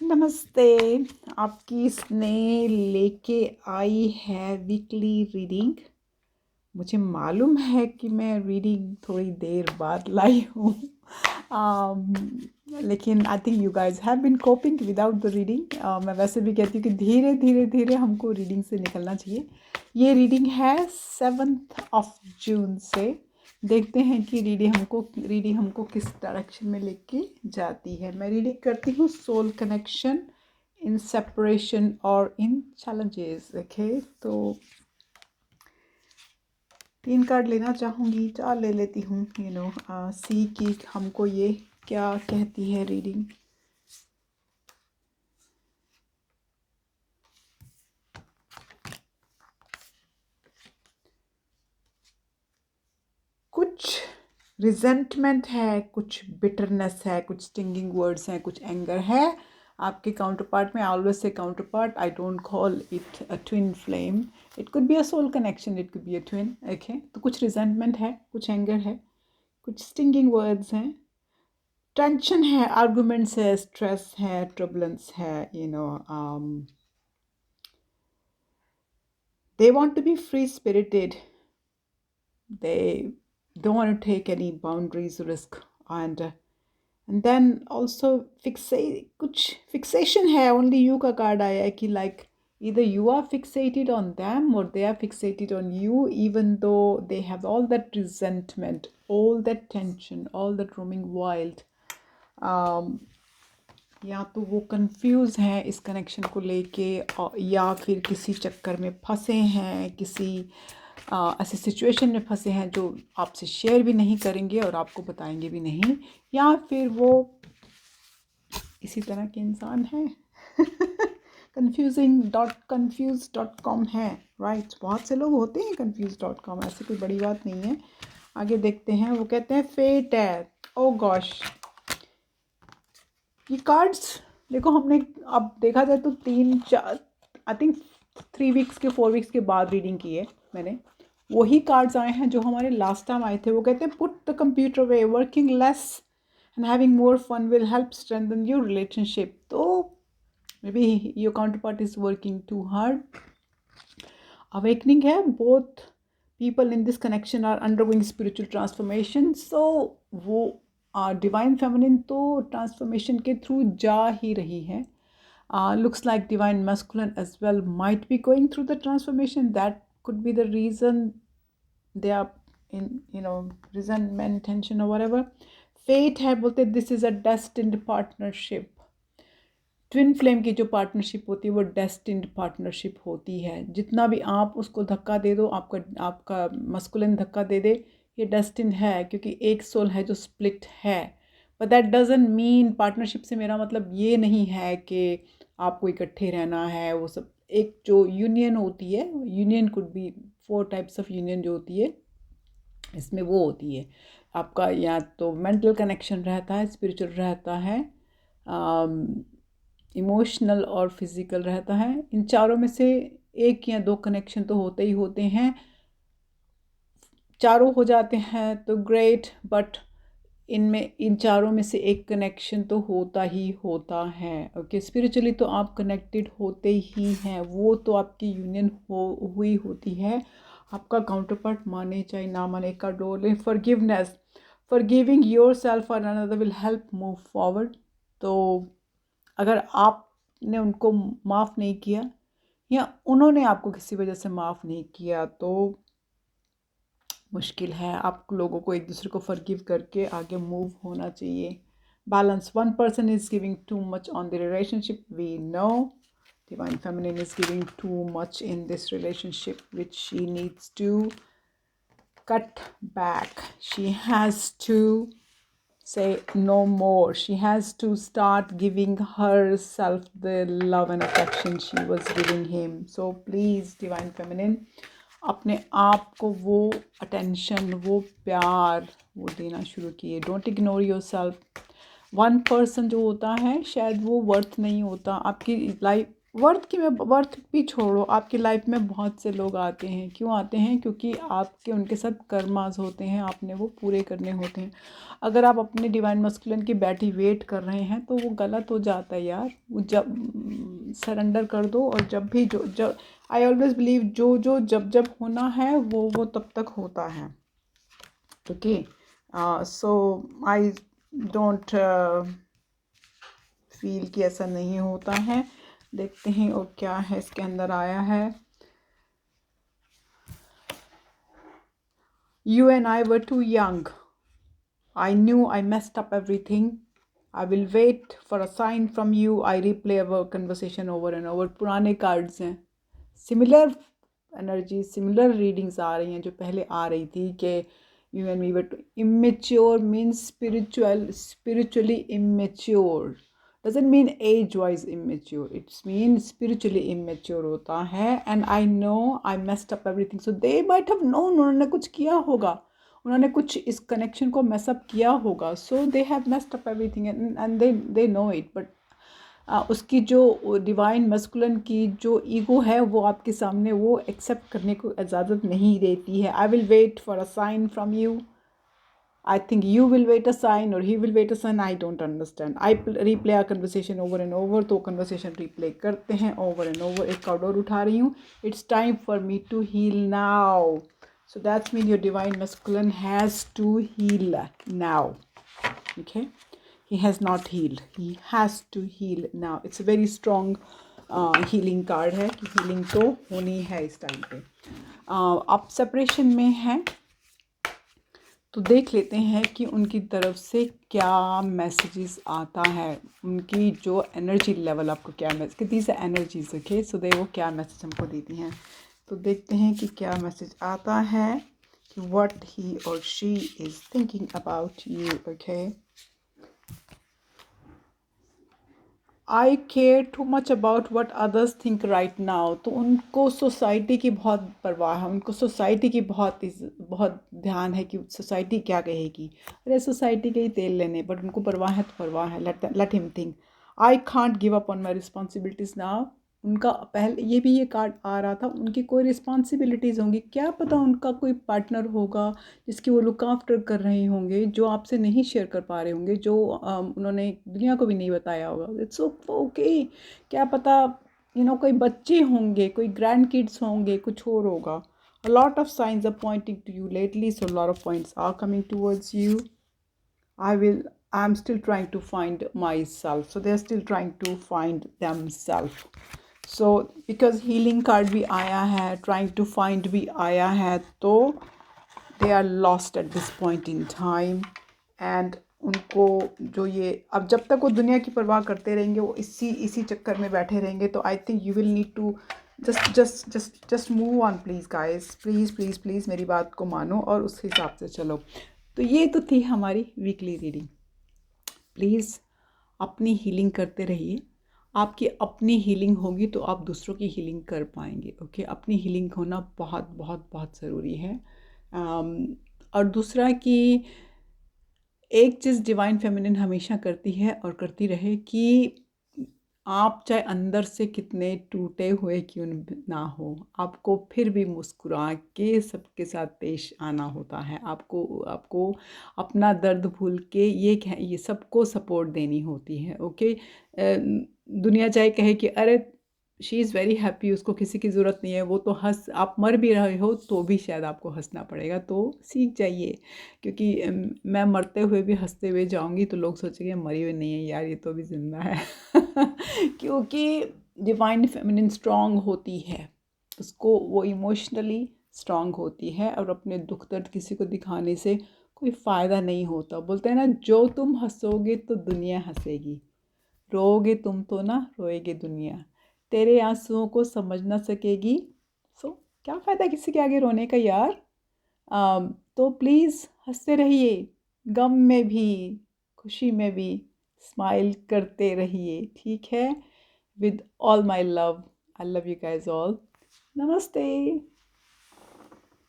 नमस्ते। आपकी स्नेह लेके आई है वीकली रीडिंग। मुझे मालूम है कि मैं रीडिंग थोड़ी देर बाद लाई हूँ। आम, लेकिन आई think you guys have been coping without the reading. मैं वैसे भी कहती हूँ कि धीरे धीरे धीरे हमको रीडिंग से निकलना चाहिए। ये रीडिंग है 7 जून से। देखते हैं कि रीडिंग हमको किस डायरेक्शन में लेके जाती है। मैं रीडिंग करती हूँ सोल कनेक्शन इन सेपरेशन और इन चैलेंजेस। ओके, तो 3 कार्ड लेना चाहूँगी, 4 ले लेती हूँ। सी की हमको ये क्या कहती है रीडिंग। कुछ रिजेंटमेंट है, कुछ बिटरनेस है, कुछ स्टिंगिंग वर्ड्स हैं, कुछ एंगर है आपके काउंटर पार्ट में। I always say counterpart, I don't call it a twin flame. It could be a soul connection, it could be a twin. Okay, तो कुछ रिजेंटमेंट है, कुछ एंगर है, कुछ स्टिंगिंग वर्ड्स हैं, टेंशन है, arguments है, स्ट्रेस है, ट्रबुलेंस है। They want to be free spirited. They don't want to take any boundaries risk, and then also कुछ fixation है। only you का कार्ड आया है कि like either you are fixated on them or they are fixated on you, even though they have all that resentment, all that tension, all that roaming wild. या तो वो confuse हैं इस connection को लेके, या फिर किसी चक्कर में फंसे हैं, किसी ऐसी सिचुएशन में फंसे हैं जो आपसे शेयर भी नहीं करेंगे और आपको बताएंगे भी नहीं, या फिर वो इसी तरह के इंसान हैं। confuse.com है, राइट। बहुत से लोग होते हैं confuse.com, ऐसी कोई बड़ी बात नहीं है। आगे देखते हैं। वो कहते हैं फेट है। ओ गॉश, ये कार्ड्स देखो, हमने अब देखा जाए तो 3-4 आई थिंक 3 वीक्स के 4 वीक्स के बाद रीडिंग की है मैंने। वही कार्ड्स आए हैं जो हमारे लास्ट टाइम आए थे। वो कहते हैं put the computer away, working less and having more fun will help strengthen your relationship. तो may be your counterpart is working too hard. Awakening है, both people in this connection are undergoing spiritual transformation, so वो divine feminine तो transformation के through जा ही रही है। Looks like divine masculine as well might be going through the transformation. That could be the reason they are in realignment, tension और whatever. Fate है, बोलते this is a destined partnership. Twin flame की जो partnership होती है वो destined partnership होती है। जितना भी आप उसको धक्का दे दो, आपका मस्कुलिन धक्का दे दे, ये डेस्टिन्ड है, क्योंकि एक सोल है जो स्प्लिट है। But that doesn't mean, partnership से मेरा मतलब ये नहीं है कि आपको इकट्ठे रहना है। वो सब एक जो यूनियन होती है, union could be 4 types of union जो होती है इसमें, वो होती है आपका या तो मेंटल कनेक्शन रहता है, स्पिरिचुअल रहता है, इमोशनल और फिज़िकल रहता है। इन चारों में से 1 या 2 कनेक्शन तो होते ही होते हैं। चारों हो जाते हैं तो ग्रेट, बट इन चारों में से एक कनेक्शन तो होता ही होता है। ओके, स्पिरिचुअली तो आप कनेक्टेड होते ही हैं, वो तो आपकी यूनियन हुई होती है। आपका काउंटर पार्ट माने चाहे ना माने का रोल है फॉरगिवनेस। फॉरगिविंग योरसेल्फ और another will help move forward. तो अगर आपने उनको माफ़ नहीं किया या उन्होंने आपको किसी वजह से माफ़ नहीं किया, तो मुश्किल है। आप लोगों को एक दूसरे को फॉरगिव करके आगे मूव होना चाहिए। Balance, one person is giving too much on the relationship, we know divine feminine is giving too much in this relationship which she needs to cut back. She has to say no more. She has to start giving herself the love and affection she was giving him. So please, divine feminine, अपने आप को वो attention, वो प्यार वो देना शुरू किए। Don't ignore your self. One person जो होता है शायद वो वर्थ नहीं होता आपकी लाइफ। वर्थ भी छोड़ो, आपकी लाइफ में बहुत से लोग आते हैं। क्यों आते हैं? क्योंकि आपके उनके साथ कर्मास होते हैं, आपने वो पूरे करने होते हैं। अगर आप अपने डिवाइन मस्कुलिन की बैठी वेट कर रहे हैं तो वो गलत हो जाता है यार। वो जब सरेंडर कर दो, और जब भी जो जब आई ऑलवेज बिलीव जो जब जब होना है वो तब तक होता है। Okay, so I don't feel कि ऐसा नहीं होता है। देखते हैं और क्या है इसके अंदर आया है। You and I were too young. I knew I messed up everything. I will wait for a sign from you. I replay our conversation over and over. पुराने कार्ड्स हैं, सिमिलर एनर्जी, सिमिलर रीडिंग्स आ रही हैं जो पहले आ रही थी कि you and me but immature means spiritually immature. Doesn't mean age wise immature, it's mean spiritually immature होता है। And I know I messed up everything, so they might have known, उन्होंने कुछ किया होगा, उन्होंने कुछ इस कनेक्शन को मैसअप किया होगा। So they have messed up everything and they know it. But उसकी जो डिवाइन मस्कुलिन की जो ईगो है वो आपके सामने वो एक्सेप्ट करने को इजाज़त नहीं देती है। I will wait for a sign from you. I think you will wait a sign और he will wait a sign, I don't understand. I replay our conversation over and over, तो conversation replay करते हैं over and over. एक card और उठा रही हूँ। It's time for me to heal now, so that means your divine masculine has to heal now. Okay, he has not healed, he has to heal now. It's a very strong healing card है कि healing तो होनी है इस time पे। आप separation में हैं तो देख लेते हैं कि उनकी तरफ से क्या मैसेजेस आता है, उनकी जो एनर्जी लेवल आपको क्या मैसेज, दीज एनर्जीज ओके, सो दे वो क्या मैसेज हमको देती हैं। तो देखते हैं कि क्या मैसेज आता है कि व्हाट ही और she is thinking about you. Okay, I care too much about what others think right now. तो उनको सोसाइटी की बहुत परवाह है, उनको सोसाइटी की बहुत ध्यान है कि सोसाइटी क्या कहेगी। अरे सोसाइटी के ही तेल लेने, बट उनको परवाह है तो परवाह है। Let him think. I can't give up on my responsibilities now. उनका पहले ये कार्ड आ रहा था, उनकी कोई रिस्पॉन्सिबिलिटीज़ होंगी, क्या पता उनका कोई पार्टनर होगा जिसकी वो लुक आफ्टर कर रहे होंगे, जो आपसे नहीं शेयर कर पा रहे होंगे, जो उन्होंने दुनिया को भी नहीं बताया होगा। इट्स ओके, क्या पता कोई बच्चे होंगे, कोई ग्रैंड किड्स होंगे, कुछ और होगा। A lot of signs are pointing to you lately, so a lot of points are coming towards you. I'm still trying to find myself, so they're still trying to find themselves. So because healing card भी आया है, trying to find भी आया है, तो they are lost at this point in time. And उनको जो ये अब जब तक वो दुनिया की परवाह करते रहेंगे, वो इसी चक्कर में बैठे रहेंगे, तो I think you will need to just move on please guys, please मेरी बात को मानो और उस हिसाब से चलो। तो ये तो थी हमारी वीकली रीडिंग। प्लीज़ अपनी हीलिंग करते रहिए। आपकी अपनी हीलिंग होगी तो आप दूसरों की हीलिंग कर पाएंगे। ओके, अपनी हीलिंग होना बहुत बहुत बहुत ज़रूरी है। और दूसरा कि एक चीज़ डिवाइन फेमिनिन हमेशा करती है और करती रहे कि आप चाहे अंदर से कितने टूटे हुए क्यों ना हो, आपको फिर भी मुस्कुरा के सबके साथ पेश आना होता है। आपको अपना दर्द भूल के ये सबको सपोर्ट देनी होती है। ओके, दुनिया चाहे कहे कि अरे शी इज़ वेरी हैप्पी, उसको किसी की ज़रूरत नहीं है, वो तो आप मर भी रहे हो तो भी शायद आपको हंसना पड़ेगा, तो सीख जाइए। क्योंकि मैं मरते हुए भी हंसते हुए जाऊंगी तो लोग सोचेंगे मरी हुई नहीं है यार, ये तो अभी ज़िंदा है। क्योंकि डिवाइन फेमिनिन स्ट्रॉन्ग होती है, उसको वो इमोशनली स्ट्रॉन्ग होती है, और अपने दुख दर्द किसी को दिखाने से कोई फ़ायदा नहीं होता। बोलते हैं ना, जो तुम हंसोगे तो दुनिया हंसेगी, रोओगे तुम तो ना रोएगी दुनिया, तेरे आंसुओं को समझ ना सकेगी। सो क्या फ़ायदा किसी के आगे रोने का यार। तो प्लीज़ हंसते रहिए, गम में भी खुशी में भी स्माइल करते रहिए, ठीक है। With all my love, I love you guys all. नमस्ते।